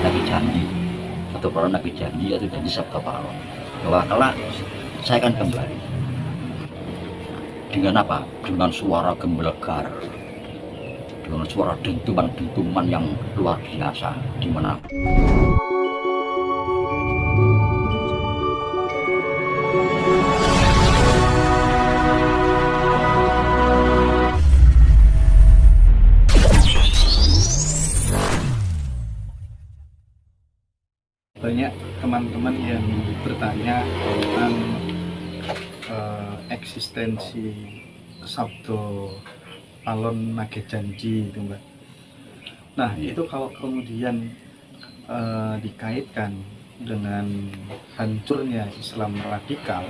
lagi janji, Sabto Palon lagi janji, yaitu janji Sabto Palon bahwa kelak saya akan kembali. Dengan apa? Dengan suara gemblegar, dengan suara dentuman-dentuman yang luar biasa, di mana banyak teman-teman yang bertanya tentang eksistensi Sabto Palon Nage Janji itu, Mbak. Nah, itu kalau kemudian dikaitkan dengan hancurnya Islam radikal,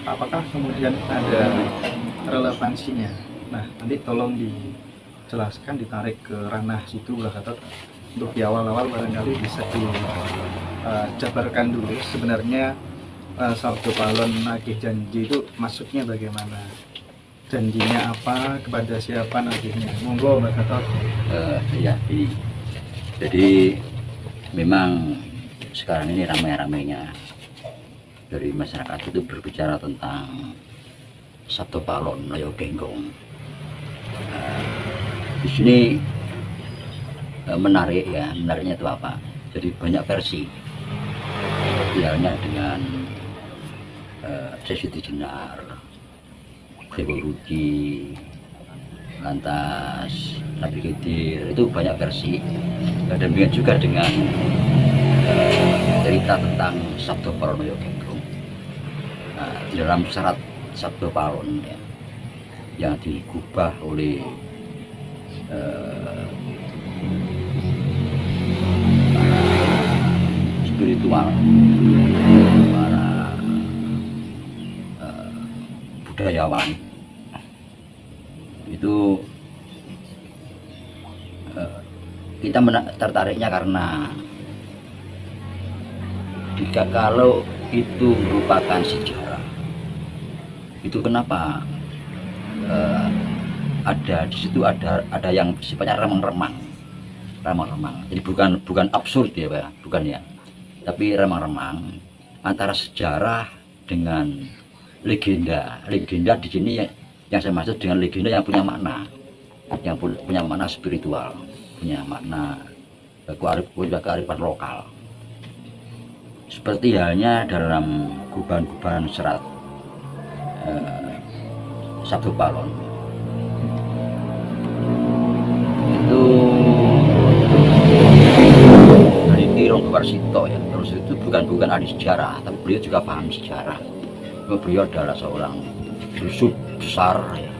apakah kemudian ada relevansinya? Nah, nanti tolong dijelaskan, ditarik ke ranah situ, Mbak Gatot. Untuk di awal-awal barangkali bisa dijabarkan dulu sebenarnya Sabto Palon Nage Janji itu maksudnya bagaimana, janjinya apa, kepada siapa nagihnya. Monggo Mbak Gatot. Ya, jadi memang sekarang ini ramai-ramainya dari masyarakat itu berbicara tentang Sabto Palon Layo Genggong. Di sini menarik ya, menariknya itu apa? Jadi banyak versi, halnya dengan Sesiti Jenar, Dewa Rudi, lantas Nabi Khidir, itu banyak versi. Dan juga dengan cerita tentang Sabto Palon Layo Genggong. Nah, di dalam syarat Sabto Palon ya, yang digubah oleh spiritual, para budayawan itu, kita tertariknya karena jika kalau itu merupakan sejarah, itu kenapa ada di situ ada yang sifatnya remang-remang, jadi bukan absurd ya Pak, bukan ya, tapi remang-remang antara sejarah dengan legenda. Legenda di sini yang saya maksud dengan legenda yang punya makna, yang punya makna spiritual, punya makna kearifan lokal. Seperti halnya dalam gubahan-gubahan serat Sabto Palon itu dari Ki Ronggo Warsito ya. Terus itu bukan ahli sejarah, tapi beliau juga paham sejarah. Beliau adalah seorang filsuf besar ya,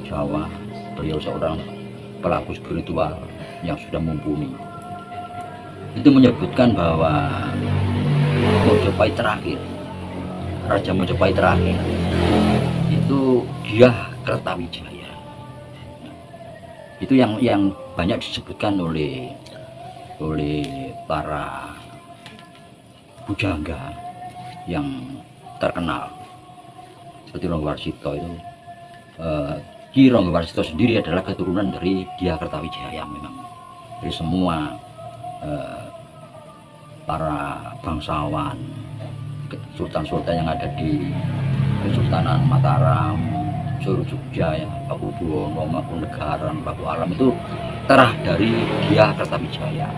Jawa. Beliau seorang pelaku spiritual yang sudah mumpuni. Itu menyebutkan bahwa Majapahit terakhir, Raja Majapahit terakhir itu Dyah Kertawijaya. Itu yang banyak disebutkan oleh para pujangga yang terkenal seperti Ronggo Warsito itu. Ki Ronggo Warsito sendiri adalah keturunan dari Dyah Kertawijaya memang. Dari semua para bangsawan, sultan-sultan yang ada di Kesultanan Mataram, Solo Jogja ya, Pakubuwono, Mangkunegaran, Paku Alam itu terah dari Dyah Kertawijaya.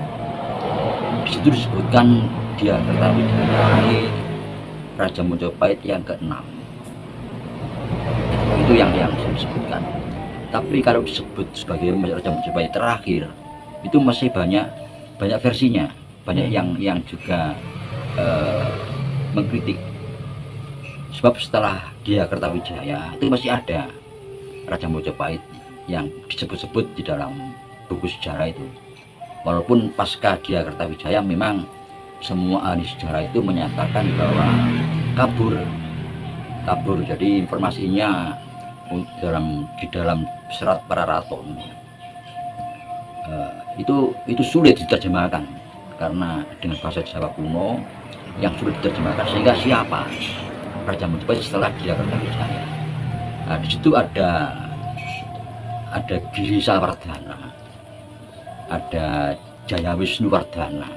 Di situ disebutkan Dyah Kertawijaya ini Raja Majapahit yang ke-6. Itu yang saya sebutkan. Tapi kalau disebut sebagai Raja Majapahit terakhir, itu masih banyak versinya, banyak yang juga mengkritik. Sebab setelah Dyah Kertawijaya itu masih ada Raja Majapahit yang disebut-sebut di dalam buku sejarah itu. Walaupun pasca Dyah Kertawijaya memang semua ahli sejarah itu menyatakan bahwa kabur. Jadi informasinya di dalam serat para raton itu sulit diterjemahkan karena dengan bahasa Jawa kuno yang sulit diterjemahkan, sehingga siapa Raja Majapahit setelah Dyah Kertawijaya. Nah, di situ ada Giri Sawardhana, ada Jaya Wisnuwardana,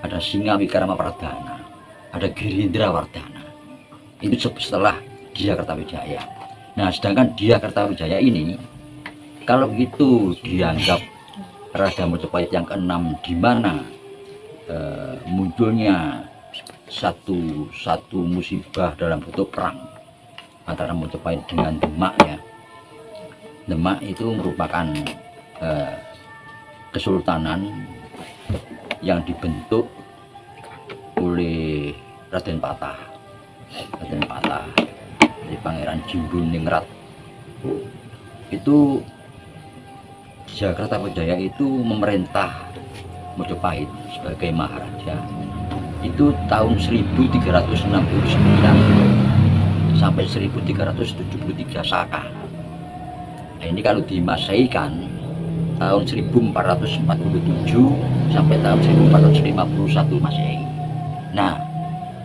ada Singa Wikrama Wardana, ada Girindra Wardana. Itu setelah Dia Kertawijaya. Nah, sedangkan Dia Kertawijaya ini, kalau itu dianggap Raja Majapahit yang keenam, di mana munculnya satu musibah dalam bentuk perang antara Majapahit dengan Demak ya. Demak itu merupakan kesultanan yang dibentuk oleh Raden Patah dari Pangeran Jimbuningrat. Itu Jaya Kertawijaya itu memerintah Majapahit sebagai maharaja itu tahun 1369 sampai 1373 Saka. Nah, ini kalau dimasaikan tahun 1447 sampai tahun 1451 Masehi. Nah,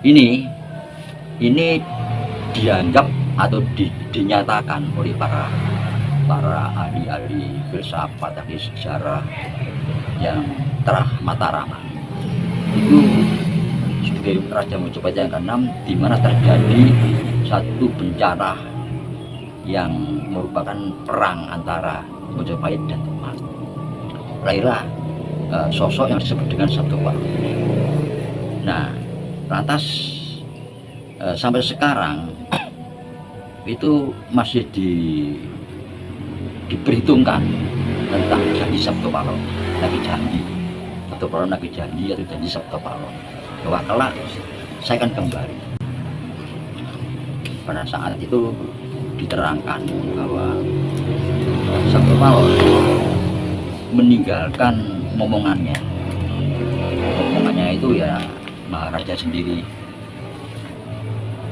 ini dianggap atau dinyatakan oleh para ahli-ahli filsafat, ahli sejarah yang telah Mataram itu sebagai Raja Majapahit yang ke-6, di mana terjadi satu bencana yang merupakan perang antara Majapahit dan Demak. Lahirlah sosok yang disebut dengan Sabtopalo. Nah, lantas sampai sekarang itu masih diperhitungkan tentang janji Sabtopalo, Nagi Janji Sabtopalo, Nagi Janji atau janji Sabtopalo, bahwa kelak saya akan kembali. Pada saat itu diterangkan bahwa Sabtopalo meninggalkan momongannya itu ya Maharaja sendiri,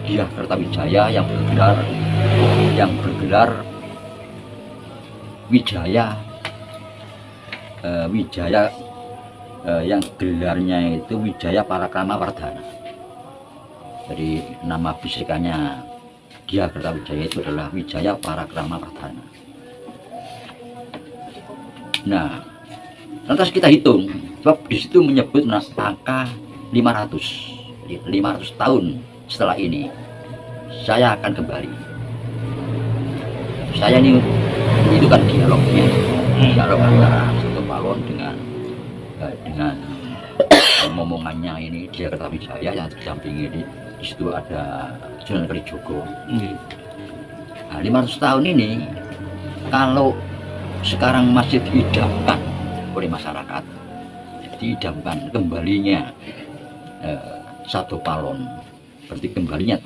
Dia Kertawijaya yang bergelar Wijaya yang gelarnya itu Wijaya Parakrama Wardana. Jadi nama bisikannya Dia Kertawijaya itu adalah Wijaya Parakrama Wardana. Nah, lantas kita hitung, sebab di situ menyebut angka 500. Jadi 500 tahun setelah ini saya akan kembali. Saya ini itu kan dialognya, dialog antara Sabtopalo dengan momongannya ini Dia Kertawijaya yang didampingi di situ ada Sunan Kalijogo. Nah, 500 tahun ini kalau sekarang masih diidamkan oleh masyarakat, diidamkan kembalinya Sabtopalo, berarti kembalinya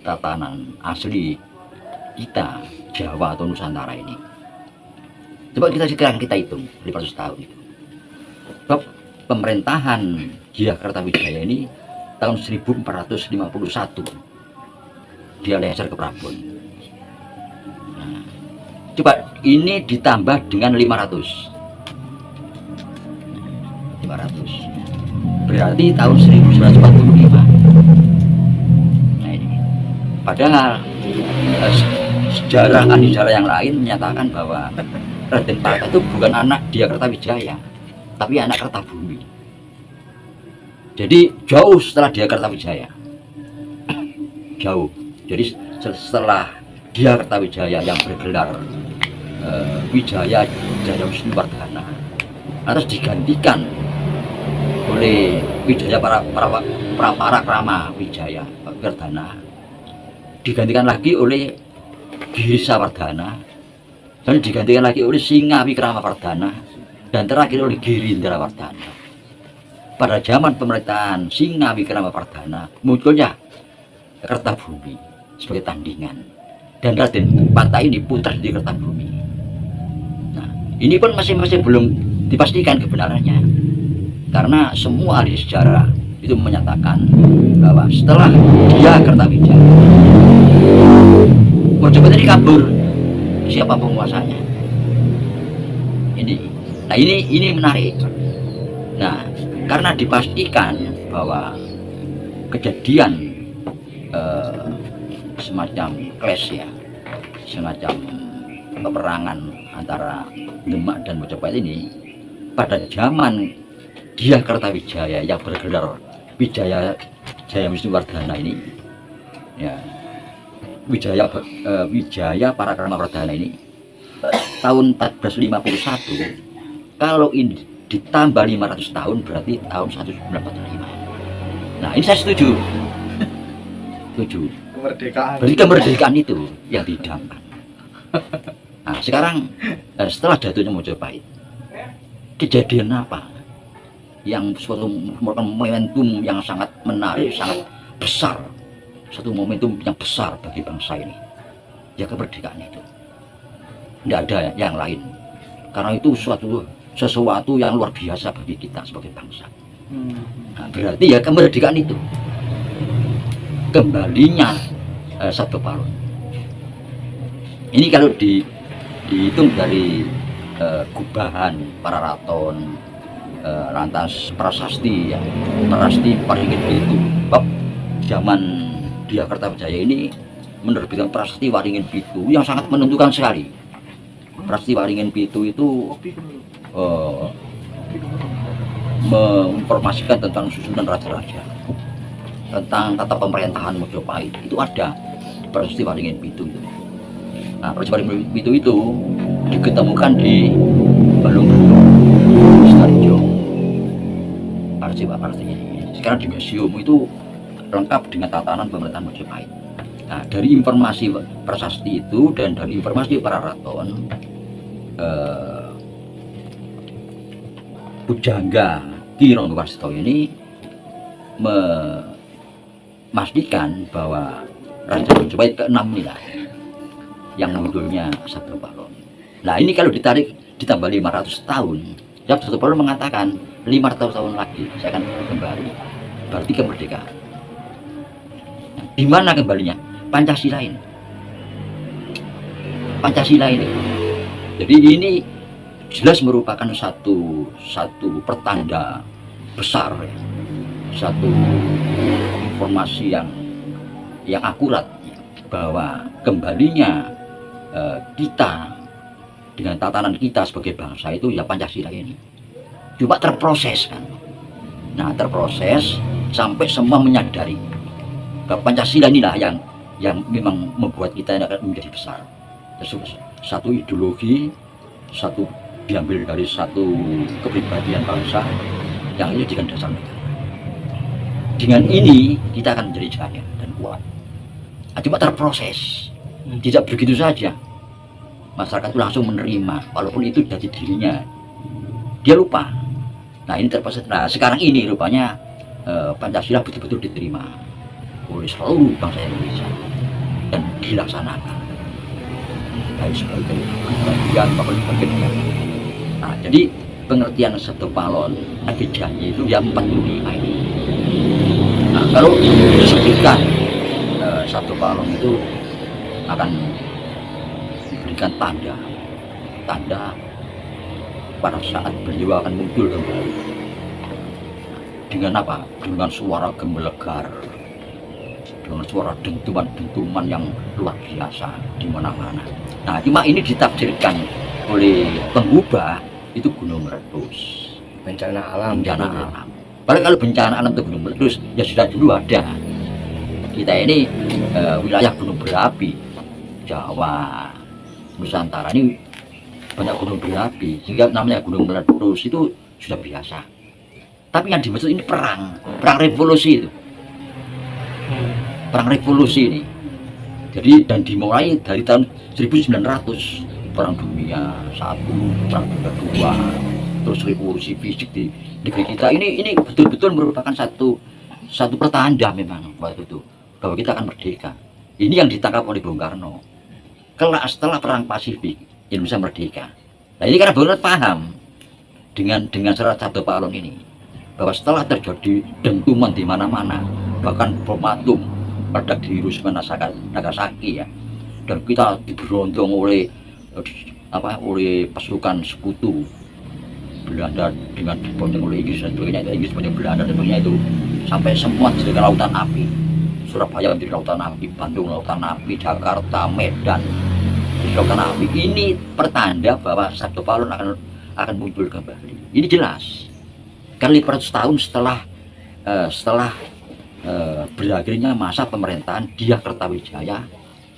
tatanan asli kita Jawa atau Nusantara ini. Coba kita hitung 500 tahun itu. Sebab pemerintahan Dia Kertawijaya ini tahun 1451 dia lengser ke Prabon. Nah, coba ini ditambah dengan 500 berarti tahun 1945. Nah, ini padahal ahli sejarah yang lain menyatakan bahwa Raden Patah itu bukan anak Dia Kertawijaya, tapi anak Kertabumi. Jadi jauh setelah Dia Kertawijaya, jauh. Jadi setelah Dia Kertawijaya yang bergelar Wijaya Jaya Wisnuwardana, harus digantikan oleh Wijaya Parakrama Wijaya Wardana, digantikan lagi oleh Girisa Wardana, dan digantikan lagi oleh Singa Wikrama Wardana, dan terakhir oleh Girindra Wardana. Pada zaman pemerintahan Singa Wikrama Wardana munculnya Kertabumi sebagai tandingan, dan Raden Patah ini putra di Kertabumi. Nah, ini pun masih belum dipastikan kebenarannya, karena semua ahli sejarah itu menyatakan bahwa setelah Dia Kertawijaya, Majapahit ini kabur, siapa penguasanya? Nah ini menarik. Nah, karena dipastikan bahwa kejadian semacam clash ya, semacam peperangan antara Demak dan Majapahit ini pada zaman dia Kertawijaya yang bergelar Wijaya Jaya Wisnuwardana ini, ya Wijaya Parakrama-Wardana ini tahun 1451, kalau ini ditambah 500 tahun berarti tahun 1945. Nah ini saya setuju. Kemerdekaan. Berarti kemerdekaan itu yang diidamkan. Nah sekarang setelah jatuhnya Mojopahit, kejadian apa yang suatu momentum yang sangat menarik, sangat besar, satu momentum yang besar bagi bangsa ini, ya kemerdekaan itu. Tidak ada yang lain, karena itu sesuatu yang luar biasa bagi kita sebagai bangsa. Nah, berarti ya kemerdekaan itu kembalinya Sabdo Palon. Ini kalau dihitung dari gubahan para raton, lantas prasasti, ya prasasti Waringin Pitu. Bab zaman dia Kertawijaya ini menerbitkan prasasti Waringin Pitu yang sangat menentukan sekali. Prasasti Waringin Pitu itu menginformasikan tentang susunan raja-raja, tentang tata pemerintahan Mojopahit. Itu ada di Prasasti Waringin Pitu itu. Nah, Prasasti Waringin Pitu itu diketemukan di Balung-Bulung, Sidoarjo. Prasasti sekarang di museum itu lengkap dengan tatanan pemerintahan Mojopahit. Nah, dari informasi prasasti itu dan dari informasi para raton, Pujangga Ki Ranggawarsita ini memastikan bahwa Raja Mojopahit ke-6 inilah yang munculnya Sabdo Palon. Nah ini kalau ditarik ditambah 500 tahun, Sabdo Palon mengatakan 500 tahun lagi saya akan kembali, berarti kemerdekaan. Di mana kembalinya? Pancasila ini. Pancasila ini. Jadi ini jelas merupakan satu pertanda besar, ya. Satu informasi yang akurat bahwa kembalinya kita dengan tatanan kita sebagai bangsa itu ya Pancasila ini. Cuma terproses kan. Nah terproses sampai semua menyadari bahwa Pancasila inilah yang memang membuat kita akan menjadi besar. Terus satu ideologi, satu diambil dari satu kepribadian bangsa yang ini dengan dasar negara. Dengan ini kita akan menjadi jaya dan kuat. Nah, cuma terproses, tidak begitu saja. Masyarakat itu langsung menerima, walaupun itu dari dirinya. Dia lupa. Nah ini terproses. Nah sekarang ini rupanya Pancasila betul-betul diterima oleh seluruh bangsa Indonesia dan dilaksanakan. Baik sebagai bagian maupun bagian. Nah, jadi pengertian Sabdo Palon agedanya itu ya 45 ini. Nah, kalau disebutkan Sabdo Palon itu akan diberikan tanda pada saat beliau akan muncul kembali. Dengan apa? Dengan suara gemelegar, dengan suara dentuman-dentuman yang luar biasa di mana-mana. Nah, cuma ini ditafsirkan oleh pengubah itu gunung meletus, bencana alam. Padahal kalau bencana alam itu gunung meletus ya sudah dulu ada. Kita ini wilayah gunung berapi, Jawa, Nusantara ini banyak gunung berapi, sehingga namanya gunung meletus itu sudah biasa. Tapi yang dimaksud ini perang revolusi itu, perang revolusi ini. Jadi dan dimulai dari tahun 1900, perang dunia I, perang dunia II, terus revolusi fisik di negeri kita ini betul-betul merupakan satu pertanda memang waktu itu bahwa kita akan merdeka. Ini yang ditangkap oleh Bung Karno. Kelak setelah perang Pasifik Indonesia merdeka. Nah ini karena Bung Karno paham dengan serat Sabdo Palon ini bahwa setelah terjadi dentuman di mana-mana, bahkan bom atom pada di Hiroshima Nagasaki ya, dan kita diberondong oleh pasukan sekutu Belanda dengan dibonteng oleh Inggris dan sebagainya, Inggris bonteng Belanda dan sebagainya itu sampai semua dijadikan lautan api. Surabaya menjadi lautan api, Bandung lautan api, Jakarta, Medan lautan api. Ini pertanda bahwa Sabdo Palon akan muncul kembali. Ini jelas. Kan 500 tahun setelah berakhirnya masa pemerintahan Dyah Kertawijaya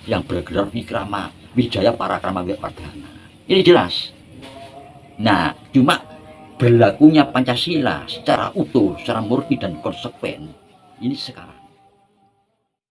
yang bergerak Wikrama Wijaya Parakrama Wardhana. Ini jelas. Nah, cuma berlakunya Pancasila secara utuh, secara murni dan konsekuen ini sekarang.